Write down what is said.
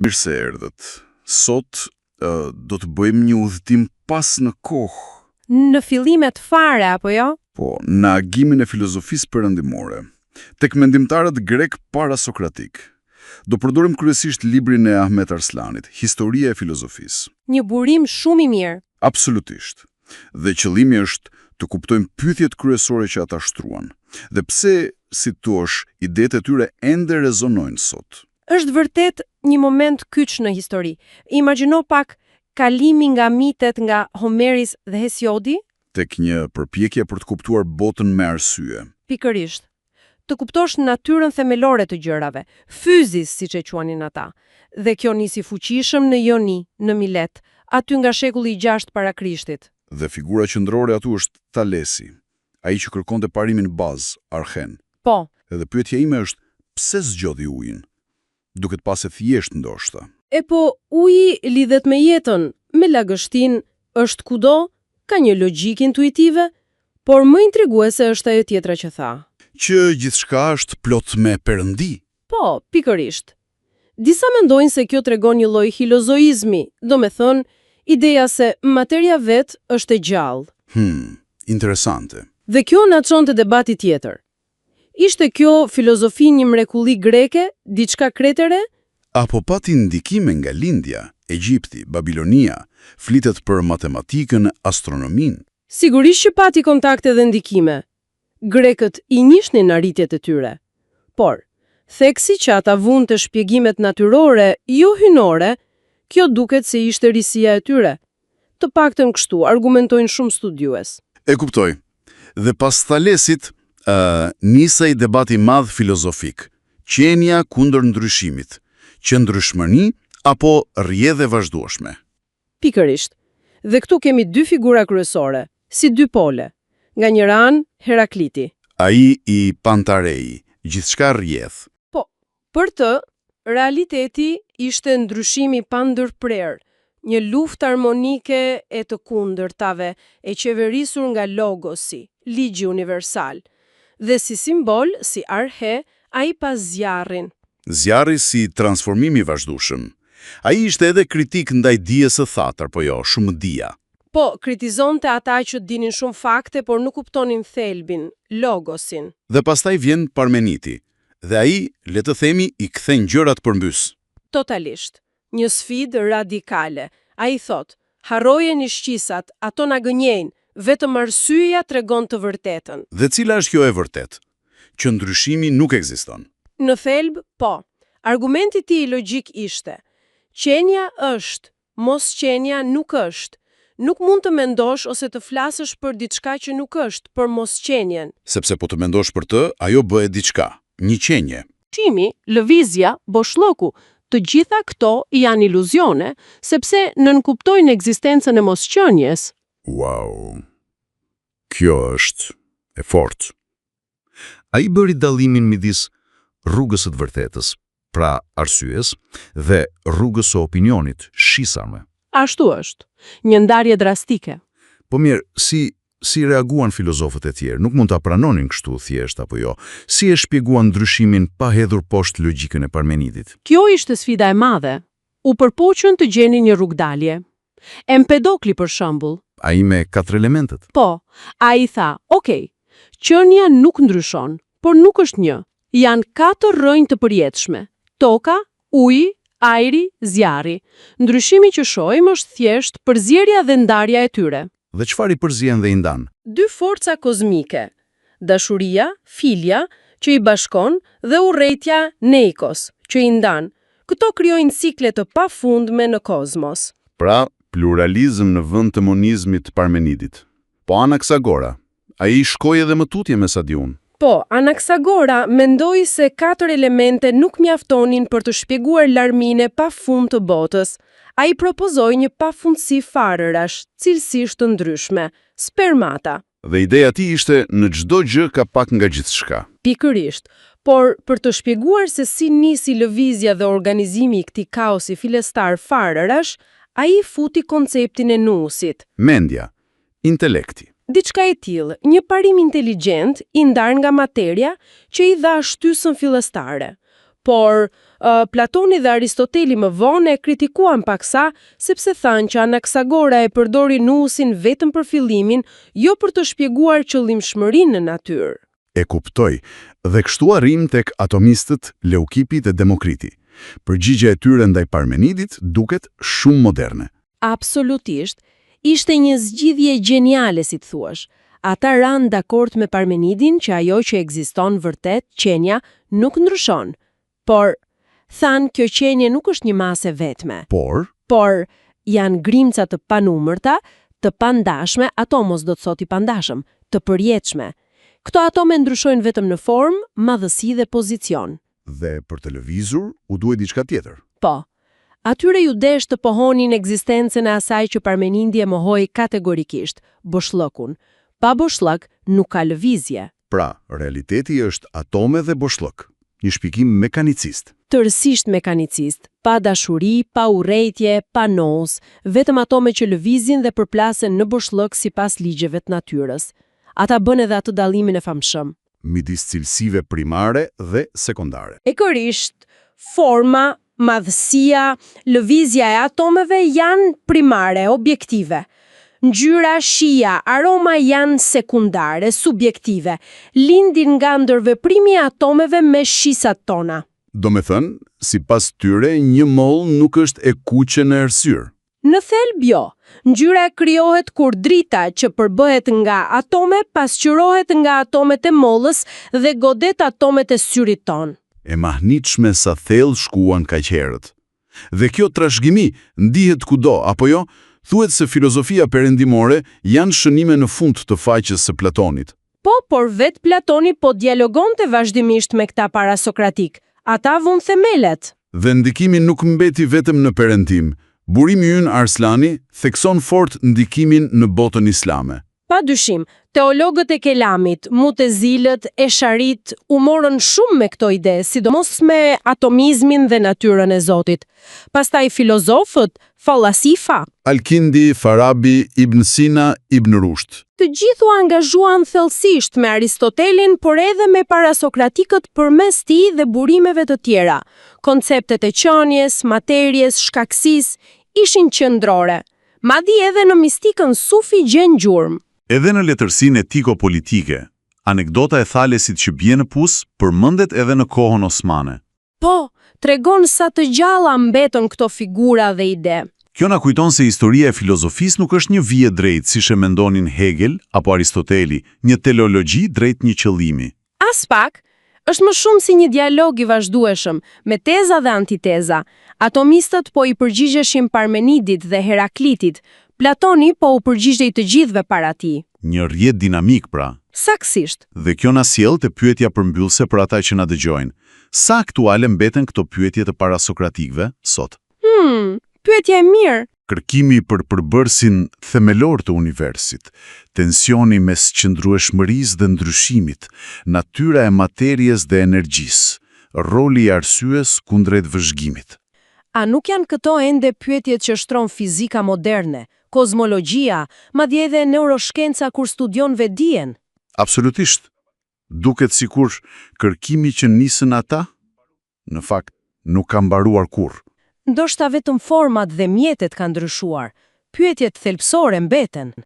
Mirë se erdhët. Sot do të bëjmë një udhëtim pas në kohë. Në fillimet fare, apo jo? Po, në agimin e filozofisë perëndimore, tek mendimtarët grek parasokratik. Do përdorim kryesisht librin e Ahmet Arslanit, Historia e filozofisë. Një burim shumë i mirë. Absolutisht. Dhe qëllimi është të kuptojmë pyetjet kryesore që ata shtruan. Dhe pse, si thua, idetë e tyre ende rezonojnë sot. Është vërtet një moment kyç në histori. Imagjino pak kalimin nga mitet nga Homeris dhe Hesiodi? Tek një përpjekje për të kuptuar botën me arsye. Pikërisht. Të kuptosh natyrën themelore të gjërave, fyzis, siç e quanin ata. Dhe kjo nisi fuqishëm në Joni, në Milet, aty nga shekulli i 6 para Krishtit. Dhe figura qendrore atu është Thalesi, ai që kërkonte parimin bazë, Archen. Po. Edhe pyetja ime është, pse zgjodhi ujin? Duket pas e thjesht ndoshta. E po, uji lidhet me jetën, me lagështin, është kudo, ka një logjik intuitive, por më intriguese është ajo tjetra që tha. Që gjithçka është plot me perëndi. Po, pikërisht. Disa mendojnë se kjo tregon një lloj hilozoizmi, do me thënë, ideja se materia vet është e gjallë. Interesante. Dhe kjo na çon te debati tjetër. Ishte kjo filozofi një mrekulli greke, diçka kretere? Apo pati ndikime nga lindja, Egjipti, Babilonia, flitet për matematikën, astronominë? Sigurisht që pati kontakte dhe ndikime. Grekët i njihnin arritjet e tyre. Por, theksi që ata vunë të shpjegimet natyrore, jo hynore, kjo duket se ishte risia e tyre. Të paktën kështu argumentojnë shumë studiues. E kuptoj. Dhe pas Thalesit, nisej debati madh filozofik. Qenia kundër ndryshimit. Qëndrueshmëri apo rrjedhje vazhdueshme. Pikërisht. Dhe këtu kemi dy figura kryesore, si dy pole. Nga njëra anë, Herakliti. Ai i Pantarei, gjithçka rrjedh. Po, për të, realiteti ishte ndryshimi pa ndërprerë, një luftë armonike e të kundërtave, e qeverisur nga logosi, ligji universal. Dhe si simbol, si arhe, ai pa zjarrin. Zjarri si transformimi i vazhdueshëm. Ai ishte edhe kritik ndaj dijes së thatër, po jo, shumë dia. Po, kritizonte ata që dinin shumë fakte, por nuk kuptonin thelbin, logosin. Dhe pastaj vjen Parmeniti, dhe ai, le të themi, i kthen gjërat përmbys. Totalisht. Një sfidë radikale. Ai thot, harrojeni shqisat, ato na gënjejnë, vetëm arsyeja tregon të vërtetën. Dhe cila është kjo e vërtet? Që ndryshimi nuk ekziston. Në thelb, po. Argumenti i tij logjik ishte: qenia është, mos qenia nuk është. Nuk mund të mendosh ose të flasësh për diçka që nuk është, për mos qenien. Sepse po të mendosh për të, ajo bëhet diçka, një qenje. Qimi, lëvizja, boshllëku, të gjitha këto janë iluzione, sepse nënkuptojnë ekzistencën e mosqenies. Wow. Kjo është e fortë. Ai bëri dallimin midis rrugës së të vërtetës, pra arsyes, dhe rrugës së opinionit, shisarme. Ashtu është. Një ndarje drastike. Po mirë, si reaguan filozofët e tjerë? Nuk mund ta pranonin kështu thjesht apo jo? Si e shpjeguan ndryshimin pa hedhur poshtë logjikën e Parmenidit? Kjo ishte sfida e madhe. U përpoqën të gjenin një rrugdalje. Empedokli për shembull. Ai me 4 elementet. Po, ai tha, "Okej, qenia nuk ndryshon, por nuk është një. Janë 4 rrënjë të përjetshme: toka, uji, ajri, zjarri. Ndryshimi që shohim është thjesht përzierja dhe ndarja e tyre." Dhe çfarë i përzien dhe i ndan? 2 forca kozmike: dashuria, filja, që i bashkon, dhe urrejtja, neikos, që i ndan. Këto krijojnë cikle të pafundme në kozmos. Pra, pluralizëm në vend të monizmit të Parmenidit. Po Anaxagora, ai shkoi edhe më tutje me sa di unë. Po, Anaxagora mendoi se 4 elemente nuk mjaftonin për të shpjeguar larminë e pafund të botës. Ai propozoi një pafundësi farërash, cilësisht të ndryshme, spermata. Dhe ideja e tij ishte në çdo gjë ka pak nga gjithçka. Pikërisht, por për të shpjeguar se si nisi lëvizja dhe organizimi i këtij kaosi fillestar farërash, ai futi konceptin e nuusit. Mendja, intelekti. Diçka e tillë, një parim inteligjent i ndar nga materia që i dha shtysën fillestare. por Platoni dhe Aristoteli më vonë e kritikuan paksa sepse thanë që Anaksagora e përdori nusin vetëm për fillimin, jo për të shpjeguar qëllimshmërinë në natyrë. E kuptoj, dhe kështu arrim tek atomistët Leukipi dhe Demokriti. Përgjigja e tyre ndaj Parmenidit duket shumë moderne. Absolutisht, ishte një zgjidhje gjeniale, si të thuash. Ata ranë dakord me Parmenidin që ajo që ekziston vërtet, qenja, nuk ndryshon. Por, thanë kjo qenje nuk është një masë vetme. Por, janë grimca të panumërta, të pandashme, atomos do të thot i pandashëm, të përjetshme. Këto atome ndryshojnë vetëm në formë, madhësi dhe pozicion. Dhe për të lëvizur, u duhet diçka tjetër. Po. Atyre ju desh të pohonin ekzistencën e asaj që Parmenidi e mohoi kategorikisht, boshllëkun. Pa boshllëk nuk ka lëvizje. Pra, realiteti është atome dhe boshllëk. Një shpjegim mekanicist. Tërësisht mekanicist, pa dashuri, pa urrejtje, pa nos, vetëm atome që lëvizin dhe përplasen në boshllëk sipas ligjeve të natyrës. Ata bën edhe atë dallimin e famshëm midis cilësive primare dhe sekondare. Ekërisht, forma, madhësia, lëvizja e atomeve janë primare, objektive. Ngjyra, shija, aroma janë sekundare, subjektive. Lindin nga ndërveprimi e atomeve me shisat tona. Do me thënë, sipas tyre, një moll nuk është e kuqe në errësirë. Në thelb jo, ngjyra krijohet kur drita që përbëhet nga atome pasqyrohet nga atomet e mollës dhe godet atomet e syrit ton. E mahnitshme sa thellë shkuan kaq herët. Dhe kjo trashëgimi ndihet kudo, apo jo? Thuhet se filozofia perëndimore janë shënime në fund të faqes së Platonit. Po, por vetë Platoni po dialogonte vazhdimisht me këta parasokratik. Ata vënë themelet. Dhe ndikimi nuk mbeti vetëm në perëndim. Burimi ynë Arslani thekson fort ndikimin në botën islame. Pa dyshim, teologët e kelamit, mutezilët, esharit, u morën shumë me këto ide, sidomos me atomizmin dhe natyrën e Zotit. Pastaj filozofët, falasifa, Al-Kindi, Farabi, Ibn Sina, Ibn Rushd. Të gjithu angazhuan thellësisht me Aristotelin, por edhe me parasokratikët përmes tij dhe burimeve të tjera. Konceptet e qenies, materjes, shkakësisë ishin qendrore. Madje edhe në mistikën sufi gjen gjurmë. Edhe në letërsinë etiko-politike, anekdota e Thalesit që bie në pus përmendet edhe në kohën osmane. Po, tregon sa të gjalla mbetën këto figura dhe ide. Kjo na kujton se historia e filozofisë nuk është një vije drejt, siç e mendonin Hegel apo Aristoteli, një teleologji drejt një qëllimi. As pak, është më shumë si një dialog i vazhdueshëm, me teza dhe antiteza. Atomistët po i përgjigjeshin Parmenidit dhe Heraklitit, Platoni po u përgjigjej të gjithëve para tij. Një rrjet dinamik pra. Saktësisht. Dhe kjo na sjell te pyetja përmbyllëse për ata që na dëgjojnë. Sa aktuale mbeten këto pyetje të parasokratikëve sot? Pyetje e mirë. Kërkimi për përbërësin themelor të universit, tensioni mes qëndrueshmërisë dhe ndryshimit, natyra e materjes dhe energjisë, roli i arsyes kundrejt vëzhgimit. A nuk janë këto ende pyetjet që shtron fizika moderne, kozmologjia, madje edhe neuroshkenca kur studion vetdijen? Absolutisht. Duket sikur kërkimi që nisën ata, në fakt, nuk ka mbaruar kurrë. Ndoshta vetëm format dhe mjetet kanë ndryshuar. Pyetjet thelbësore mbeten.